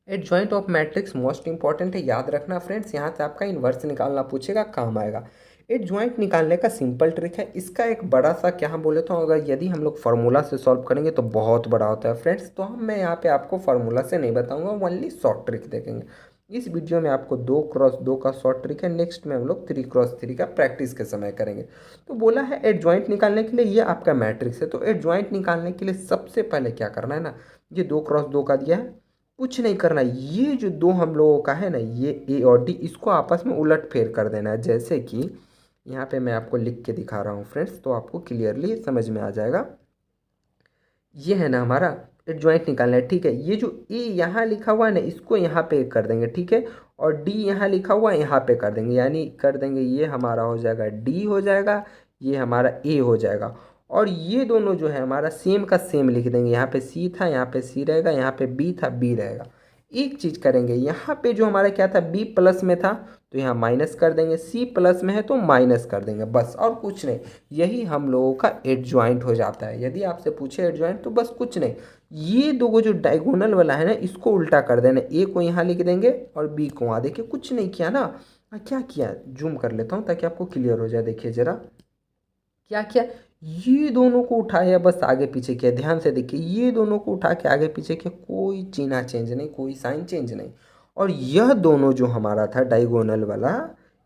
Adjoint of matrix most important है, याद रखना फ्रेंड्स। यहाँ से आपका इन्वर्स निकालना पूछेगा, काम आएगा। एडजॉइंट निकालने का सिंपल ट्रिक है, इसका एक बड़ा सा क्या हम बोले तो अगर यदि हम लोग फार्मूला से सॉल्व करेंगे तो बहुत बड़ा होता है फ्रेंड्स। तो मैं यहाँ पे आपको फार्मूला से नहीं बताऊंगा, ओनली शॉर्ट ट्रिक देखेंगे। इस वीडियो में आपको 2x2 का शॉर्ट ट्रिक है, नेक्स्ट में हम लोग 3x3 का प्रैक्टिस के समय करेंगे। तो बोला है एडजॉइंट निकालने के लिए, ये आपका मैट्रिक्स है। तो एडजॉइंट निकालने के लिए सबसे पहले क्या करना है ना, ये 2x2 का दिया है, कुछ नहीं करना। ये जो दो हम लोगों का है ना, ये ए और डी, इसको आपस में उलट फेर कर देना है। जैसे कि यहाँ पे मैं आपको लिख के दिखा रहा हूँ फ्रेंड्स, तो आपको क्लियरली समझ में आ जाएगा। ये है ना हमारा एडजॉइंट निकालना है, ठीक है। ये जो ए यहाँ लिखा हुआ है ना, इसको यहाँ पे कर देंगे, ठीक है। और डी यहाँ लिखा हुआ है, यहाँ पे कर देंगे, यानी कर देंगे ये हमारा हो जाएगा डी हो जाएगा, ये हमारा ए हो जाएगा। और ये दोनों जो है हमारा सेम का सेम लिख देंगे, यहाँ पे सी था, यहाँ पे सी रहेगा, यहाँ पे बी था, बी रहेगा। एक चीज़ करेंगे, यहाँ पे जो हमारा क्या था, बी प्लस में था तो यहाँ माइनस कर देंगे, सी प्लस में है तो माइनस कर देंगे, बस और कुछ नहीं। यही हम लोगों का एडजॉइंट हो जाता है। यदि आपसे पूछे एडजॉइंट तो बस कुछ नहीं, ये दो जो डायगोनल वाला है ना, इसको उल्टा कर देना, ए को यहाँ लिख देंगे और बी को वहाँ। देखिए कुछ नहीं किया ना, क्या किया, जूम कर लेता हूँ ताकि आपको क्लियर हो जाए। देखिए ज़रा क्या किया, ये दोनों को उठाया, बस आगे पीछे किया। ध्यान से देखिए, ये दोनों को उठा के आगे पीछे किया, कोई चिन्ह चेंज नहीं, कोई साइन चेंज नहीं। और यह दोनों जो हमारा था डायगोनल वाला,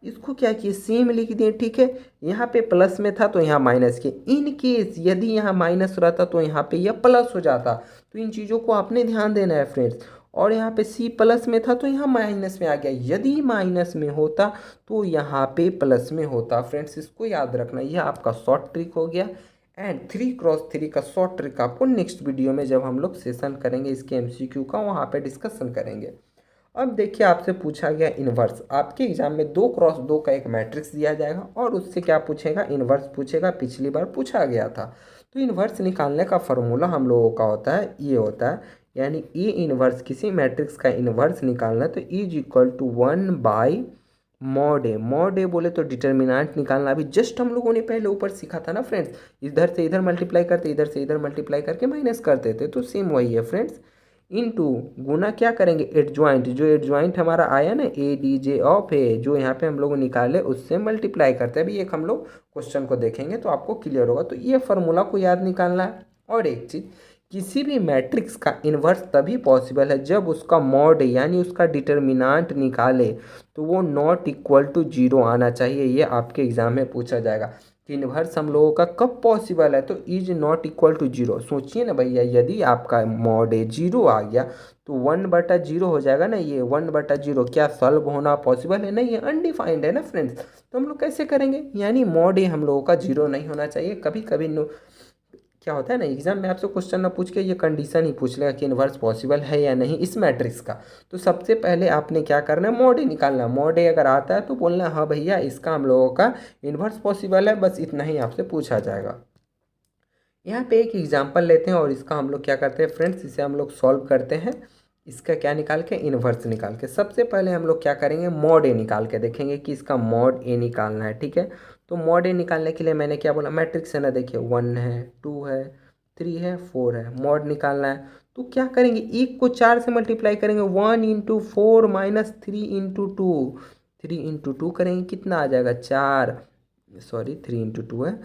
इसको क्या किए, सेम लिख दिए, ठीक है। यहाँ पे प्लस में था तो यहाँ माइनस किए। इन केस यदि यहाँ माइनस रहता तो यहाँ पे यह प्लस हो जाता। तो इन चीज़ों को आपने ध्यान देना है फ्रेंड्स। और यहाँ पे सी प्लस में था तो यहाँ माइनस में आ गया, यदि माइनस में होता तो यहाँ पे प्लस में होता फ्रेंड्स। इसको याद रखना, यह आपका शॉर्ट ट्रिक हो गया। एंड 3x3 का शॉर्ट ट्रिक आपको नेक्स्ट वीडियो में जब हम लोग सेशन करेंगे इसके एमसीक्यू का, वहाँ पे डिस्कशन करेंगे। अब देखिए आपसे पूछा गया इन्वर्स, आपके एग्जाम में 2x2 का एक मैट्रिक्स दिया जाएगा और उससे क्या पूछेगा, इन्वर्स पूछेगा। पिछली बार पूछा गया था। तो इन्वर्स निकालने का फॉर्मूला हम लोगों का होता है, ये होता है, यानी ए इन्वर्स, किसी मैट्रिक्स का इन्वर्स निकालना है तो is equal to 1/mod A. Mod A बोले तो डिटर्मिनेंट निकालना, अभी जस्ट हम लोगों ने पहले ऊपर सीखा था ना फ्रेंड्स। इधर से इधर मल्टीप्लाई करते, इधर से इधर मल्टीप्लाई करके माइनस करते थे, तो सेम वही है फ्रेंड्स। इनटू गुना क्या करेंगे, एडजॉइंट, जो एडजॉइंट हमारा आया ना ए डी जे ऑफ ए, जो यहाँ पे हम लोग निकाले उससे मल्टीप्लाई करते हैं। अभी एक हम लोग क्वेश्चन को देखेंगे तो आपको क्लियर होगा। तो ये फार्मूला को याद निकालना है। और एक चीज़, किसी भी मैट्रिक्स का इन्वर्स तभी पॉसिबल है जब उसका मॉड यानी उसका डिटर्मिनेंट निकाले तो वो नॉट इक्वल टू जीरो आना चाहिए। ये आपके एग्जाम में पूछा जाएगा कि इन्वर्स हम लोगों का कब पॉसिबल है, तो is not equal to zero. सोचिए ना भैया, यदि आपका मॉड ए जीरो आ गया तो 1/0 हो जाएगा ना, ये 1/0 क्या सॉल्व होना पॉसिबल है, नहीं, ये अनडिफाइंड है ना फ्रेंड्स। तो हम लोग कैसे करेंगे, यानी मॉड ए हम लोगों का जीरो नहीं होना चाहिए। कभी कभी क्या होता है ना, एग्जाम में आपसे क्वेश्चन ना पूछ के ये कंडीशन ही पूछ लेगा कि इन्वर्स पॉसिबल है या नहीं इस मैट्रिक्स का। तो सबसे पहले आपने क्या करना है, मॉड ए निकालना। मॉड ए अगर आता है तो बोलना हाँ भैया इसका हम लोगों का इन्वर्स पॉसिबल है, बस इतना ही आपसे पूछा जाएगा। यहाँ पे एक एग्जाम्पल लेते हैं और इसका हम लोग क्या करते हैं फ्रेंड्स, इसे हम लोग सॉल्व करते हैं। इसका क्या निकाल के, इन्वर्स निकाल के। सबसे पहले हम लोग क्या करेंगे, मॉड ए निकाल के देखेंगे कि इसका मॉड ए निकालना है, ठीक है। तो मॉड ए निकालने के लिए मैंने क्या बोला, मैट्रिक्स है ना, देखिए 1 है, 2 है, 3 है, 4 है, मॉड निकालना है। तो क्या करेंगे, एक को 4 से मल्टीप्लाई करेंगे, 1 × 4 - 3 × 2, 3 × 2 करेंगे, कितना आ जाएगा 4, सॉरी 3 × 2 है,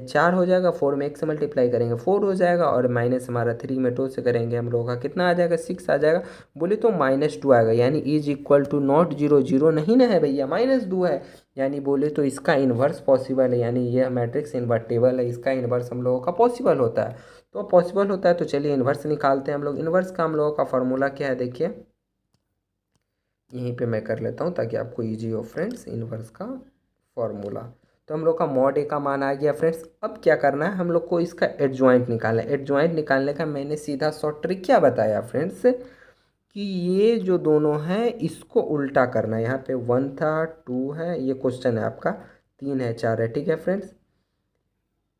4 हो जाएगा। 4 में 1 से मल्टीप्लाई करेंगे 4 हो जाएगा, और माइनस हमारा 3 में 2 से करेंगे हम लोगों का कितना आ जाएगा, 6 आ जाएगा। बोले तो -2 आएगा, यानी is equal to not zero, zero नहीं ना है भैया, -2 है। यानी बोले तो इसका इन्वर्स पॉसिबल है, यानी यह मैट्रिक्स इन्वर्टेबल है, इसका इन्वर्स हम लोगों का पॉसिबल होता है। तो पॉसिबल होता है तो चलिए इन्वर्स निकालते हैं हम लोग। इन्वर्स का हम लोगों का फॉर्मूला क्या है, देखिए यहीं पे मैं कर लेता हूँ ताकि आपको ईजी हो फ्रेंड्स। इन्वर्स का फॉर्मूला, तो हम लोग का मॉड ए का मान आ गया फ्रेंड्स। अब क्या करना है, हम लोग को इसका एडजॉइंट निकालना है। एडजॉइंट निकालने का मैंने सीधा शॉर्ट ट्रिक क्या बताया फ्रेंड्स, कि ये जो दोनों हैं इसको उल्टा करना है। यहाँ पे 1 था, 2 है, ये क्वेश्चन है आपका, 3 है, 4 है, ठीक है फ्रेंड्स।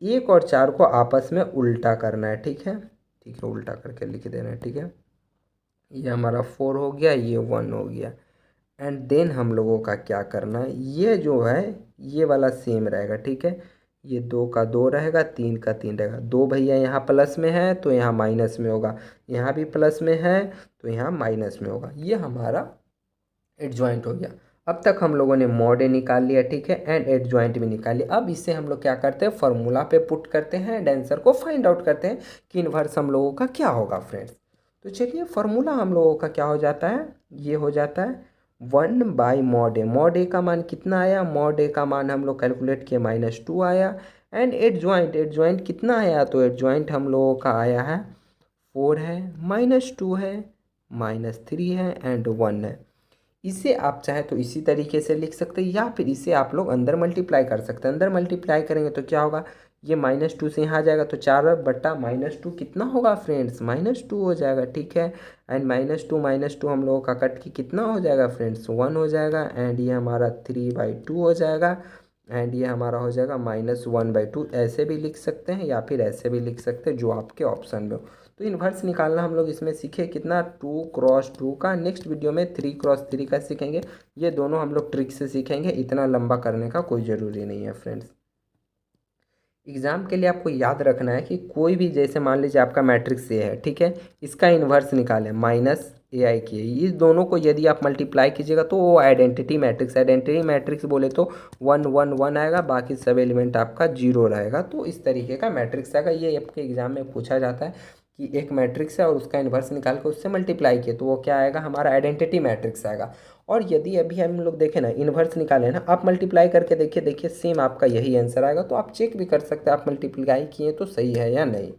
1 और 4 को आपस में उल्टा करना है, ठीक है, ठीक है, उल्टा करके लिख देना है, ठीक है। ये हमारा 4 हो गया, ये 1 हो गया। एंड देन हम लोगों का क्या करना है, ये जो है ये वाला सेम रहेगा, ठीक है। ये 2 का 2 रहेगा, 3 का 3 रहेगा। 2 भैया यहाँ प्लस में है तो यहाँ माइनस में होगा, यहाँ भी प्लस में है तो यहाँ माइनस में होगा। ये हमारा एडजॉइंट हो गया। अब तक हम लोगों ने मॉड ए निकाल लिया, ठीक है, एंड एडजॉइंट भी निकाल लिया। अब इससे हम लोग क्या करते हैं, फॉर्मूला पे पुट करते हैं एंड आंसर को फाइंड आउट करते हैं कि इन्वर्स हम लोगों का क्या होगा फ्रेंड्स। तो चलिए फार्मूला हम लोगों का क्या हो जाता है, ये हो जाता है 1/mod ए। मॉड ए का मान कितना आया, मॉड ए का मान हम लोग कैलकुलेट किए -2 आया। एंड एडजॉइंट, एडजॉइंट कितना आया, तो एडजॉइंट हम लोगों का आया है 4 है, -2 है, -3 है एंड 1 है। इसे आप चाहे तो इसी तरीके से लिख सकते हैं या फिर इसे आप लोग अंदर मल्टीप्लाई कर सकते हैं। अंदर मल्टीप्लाई करेंगे तो क्या होगा, ये -2 से यहाँ आ जाएगा तो 4/-2 कितना होगा फ्रेंड्स, -2 हो जाएगा, ठीक है। एंड -2 हम लोगों का कट के कितना हो जाएगा फ्रेंड्स, 1 हो जाएगा। एंड ये हमारा 3/2 हो जाएगा। एंड ये हमारा हो जाएगा -1/2। ऐसे भी लिख सकते हैं या फिर ऐसे भी लिख सकते हैं, जो आपके ऑप्शन में हो। तो इन्वर्स निकालना हम लोग इसमें सीखे कितना, 2x2 का। नेक्स्ट वीडियो में 3x3 का सीखेंगे। ये दोनों हम लोग ट्रिक से सीखेंगे, इतना लंबा करने का कोई ज़रूरी नहीं है फ्रेंड्स। एग्ज़ाम के लिए आपको याद रखना है कि कोई भी, जैसे मान लीजिए आपका मैट्रिक्स ए है, ठीक है, इसका इन्वर्स निकालें -ai की, इस दोनों को यदि आप मल्टीप्लाई कीजिएगा तो वो आइडेंटिटी मैट्रिक्स, आइडेंटिटी मैट्रिक्स बोले तो 1 1 1 आएगा, बाकी सब एलिमेंट आपका 0 रहेगा। तो इस तरीके का मैट्रिक्स आएगा। ये आपके एग्जाम में पूछा जाता है कि एक मैट्रिक्स है और उसका इन्वर्स निकाल के उससे मल्टीप्लाई किए तो वो क्या आएगा, हमारा आइडेंटिटी मैट्रिक्स आएगा। और यदि अभी हम लोग देखें ना, इन्वर्स निकाले ना, आप मल्टीप्लाई करके देखिए, देखिए सेम आपका यही आंसर आएगा। तो आप चेक भी कर सकते हैं आप मल्टीप्लाई किए तो सही है या नहीं,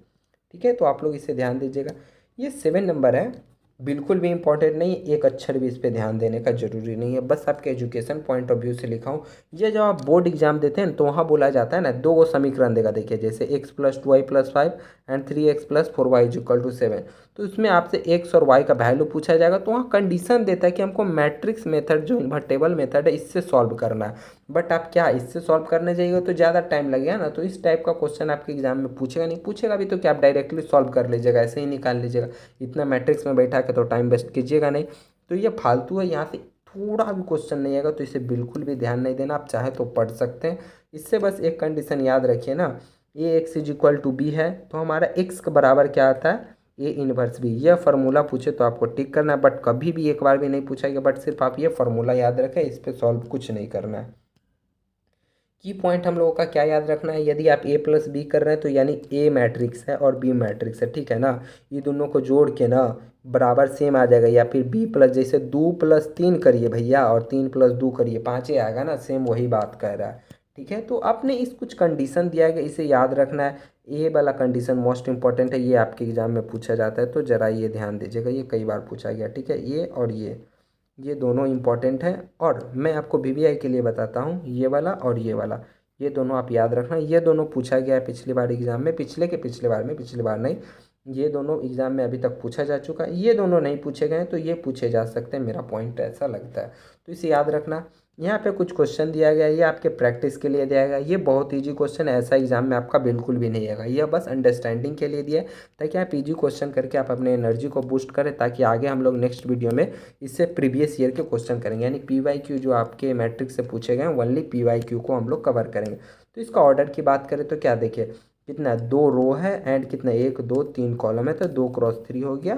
ठीक है। तो आप लोग इसे ध्यान दीजिएगा। ये 7 नंबर है, बिल्कुल भी इंपॉर्टेंट नहीं, एक अक्षर भी इस पर ध्यान देने का जरूरी नहीं है, बस आपके एजुकेशन पॉइंट ऑफ व्यू से लिखा हूँ। ये जब आप बोर्ड एग्जाम देते हैं तो वहाँ बोला जाता है ना, 2 समीकरण देगा, देखिए जैसे x + 2y + 5 and 3x + 4y = 7। तो इसमें आपसे x और y का वैल्यू पूछा जाएगा, तो वहाँ कंडीशन देता है कि हमको मैट्रिक्स मेथड, जो इन्वर्टेबल मेथड है, इससे सॉल्व करना है। बट आप क्या इससे सॉल्व करने जाइएगा तो ज़्यादा टाइम लगेगा ना, तो इस टाइप का क्वेश्चन आपके एग्जाम में पूछेगा नहीं, पूछेगा भी तो क्या आप डायरेक्टली सॉल्व कर लीजिएगा, ऐसे ही निकाल लीजिएगा। इतना मैट्रिक्स में बैठा के तो टाइम वेस्ट कीजिएगा नहीं। तो ये फालतू है, यहाँ से थोड़ा भी क्वेश्चन नहीं आएगा, तो इसे बिल्कुल भी ध्यान नहीं देना। आप चाहे तो पढ़ सकते हैं। इससे बस एक कंडीशन याद रखिए ना, ax = b है तो हमारा x के बराबर क्या आता है, a इनवर्स b। यह फार्मूला पूछे तो आपको टिक करना है, बट कभी भी एक बार भी नहीं पूछा गया, बट सिर्फ आप ये फार्मूला याद रखें, इस पर सॉल्व कुछ नहीं करना है। की पॉइंट हम लोगों का क्या याद रखना है, यदि आप a + b कर रहे हैं तो यानी a मैट्रिक्स है और b मैट्रिक्स है, ठीक है ना। ये दोनों को जोड़ के ना बराबर सेम आ जाएगा, या फिर b प्लस, जैसे 2 + 3 करिए भैया और 3 + 2 करिए, 5 ही आएगा ना, सेम वही बात कह रहा है, ठीक है। तो आपने इस कुछ कंडीशन दिया गया, इसे याद रखना है। ए वाला कंडीशन मोस्ट इंपॉर्टेंट है, ये आपके एग्जाम में पूछा जाता है, तो ज़रा ये ध्यान दीजिएगा, ये कई बार पूछा गया, ठीक है। ये और ये दोनों इंपॉर्टेंट हैं। और मैं आपको वीवीआई के लिए बताता हूँ, ये वाला और ये वाला, ये दोनों आप याद रखना। ये दोनों पूछा गया है पिछली बार एग्जाम में, पिछले बार में, पिछली बार नहीं, ये दोनों एग्जाम में अभी तक पूछा जा चुका है। ये दोनों नहीं पूछे गए हैं तो ये पूछे जा सकते हैं, मेरा पॉइंट ऐसा लगता है। तो इसे याद रखना। यहाँ पे कुछ क्वेश्चन दिया गया है, ये आपके प्रैक्टिस के लिए दिया गया है। ये बहुत ईजी क्वेश्चन है, ऐसा एग्जाम में आपका बिल्कुल भी नहीं आएगा। यह बस अंडरस्टैंडिंग के लिए दिया है, ताकि आप ईजी क्वेश्चन करके आप अपने एनर्जी को बूस्ट करें, ताकि आगे हम लोग नेक्स्ट वीडियो में इससे प्रीवियस ईयर के क्वेश्चन करेंगे, यानी PYQ जो आपके मैट्रिक से पूछे गए हैं, ओनली PYQ को हम लोग कवर करेंगे। तो इसका ऑर्डर की बात करें तो क्या देखिए, कितना 2 रो है एंड कितना 1 2 3 कॉलम है, तो 2x3 हो गया।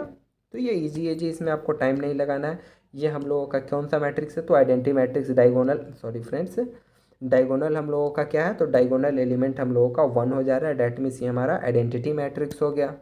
तो ये ईजी है जी, इसमें आपको टाइम नहीं लगाना है। ये हम लोगों का कौन सा मैट्रिक्स है, तो identity matrix diagonal, sorry friends, diagonal हम लोगों का क्या है, तो डायगोनल एलिमेंट हम लोगों का 1 हो जा रहा है, डैट मीन्स ये हमारा आइडेंटिटी मैट्रिक्स हो गया।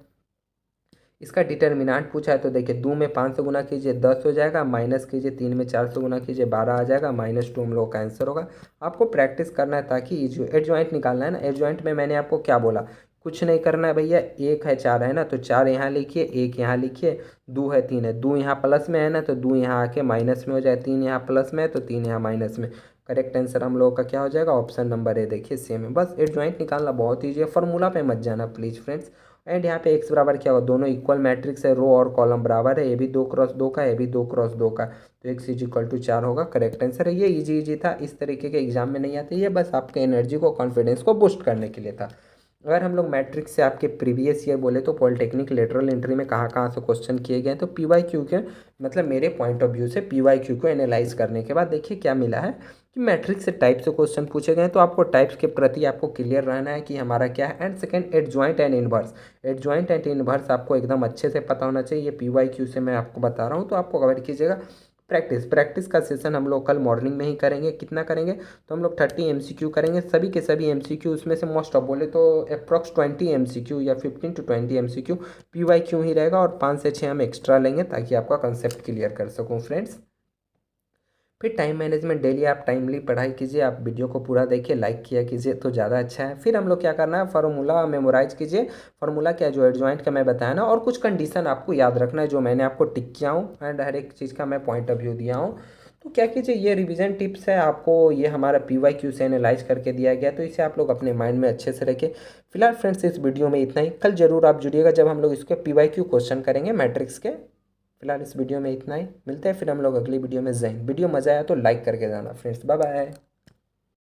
इसका डिटर्मिनेंट पूछा है तो देखिए, 2 में 5 से गुना कीजिए 10 हो जाएगा, माइनस कीजिए 3 में 4 से गुना कीजिए 12 आ जाएगा, -2 हम लोग का आंसर होगा। आपको प्रैक्टिस करना है ताकि एडजॉइंट निकालना है ना। एडजॉइंट में मैंने आपको क्या बोला, कुछ नहीं करना है भैया, 1 है 4 है ना, तो 4 यहाँ लिखिए, 1 यहाँ लिखिए, 2 है 3 है, 2 यहाँ प्लस में है ना, तो 2 यहाँ आके माइनस में हो जाए, 3 यहाँ प्लस में है तो 3 यहाँ माइनस में। करेक्ट आंसर हम लोगों का क्या हो जाएगा, ऑप्शन नंबर ए, देखिए सेम है। बस एडजॉइंट निकालना बहुत ईजी है, फॉर्मूला पे मत जाना प्लीज़ फ्रेंड्स। एंड यहाँ पे x बराबर क्या होगा, दोनों इक्वल मैट्रिक्स है, रो और कॉलम बराबर है, ये भी 2x2 का, ये भी 2x2 का, तो x = 4 होगा, करेक्ट आंसर है। ये इजी था, इस तरीके के एग्जाम में नहीं आते, ये बस आपके एनर्जी को, कॉन्फिडेंस को बूस्ट करने के लिए था। अगर हम लोग मैट्रिक्स से आपके प्रीवियस ईयर बोले तो पॉलिटेक्निक लेटरल एंट्री में कहाँ कहाँ से क्वेश्चन किए गए हैं, तो पी वाई क्यू के मतलब मेरे पॉइंट ऑफ व्यू से पी वाई क्यू को एनालाइज करने के बाद देखिए क्या मिला है कि मैट्रिक्स से टाइप से क्वेश्चन पूछे गए हैं। तो आपको टाइप्स के प्रति आपको क्लियर रहना है कि हमारा क्या है। And second, adjoint and inverse. Adjoint and inverse आपको एकदम अच्छे से पता होना चाहिए। ये पी वाई क्यू से मैं आपको बता रहा हूँ, तो आपको कवर कीजिएगा। प्रैक्टिस प्रैक्टिस का सेशन हम लोग कल मॉर्निंग में ही करेंगे। कितना करेंगे, तो हम लोग 30 एमसीक्यू करेंगे, सभी के सभी एमसीक्यू। उसमें से मोस्ट ऑफ बोले तो अप्रॉक्स 20 एमसीक्यू या 15 to 20 एमसीक्यू पीवाई क्यू ही रहेगा, और 5 से 6 हम एक्स्ट्रा लेंगे ताकि आपका कंसेप्ट क्लियर कर सकूँ फ्रेंड्स। फिर टाइम मैनेजमेंट, डेली आप टाइमली पढ़ाई कीजिए। आप वीडियो को पूरा देखिए, लाइक किया कीजिए तो ज़्यादा अच्छा है। फिर हम लोग क्या करना है, फार्मूला मेमोराइज कीजिए। फार्मूला क्या है, जो एडजॉइंट का मैं बताया ना, और कुछ कंडीशन आपको याद रखना है जो मैंने आपको टिक किया हूँ, एंड हर एक चीज़ का मैं पॉइंट ऑफ व्यू दिया हूँ। तो क्या कीजिए, ये रिवीजन टिप्स है आपको, ये हमारा पी वाई क्यू से एनालाइज करके दिया गया, तो इसे आप लोग अपने माइंड में अच्छे से रखिए। फिलहाल फ्रेंड्स इस वीडियो में इतना ही। कल जरूर आप जुड़िएगा जब हम लोग इसके पी वाई क्यू क्वेश्चन करेंगे मैट्रिक्स के। फिलहाल इस वीडियो में इतना ही, मिलते हैं फिर हम लोग अगली वीडियो में। जैन वीडियो मज़ा आया तो लाइक करके जाना फ्रेंड्स। Bye bye.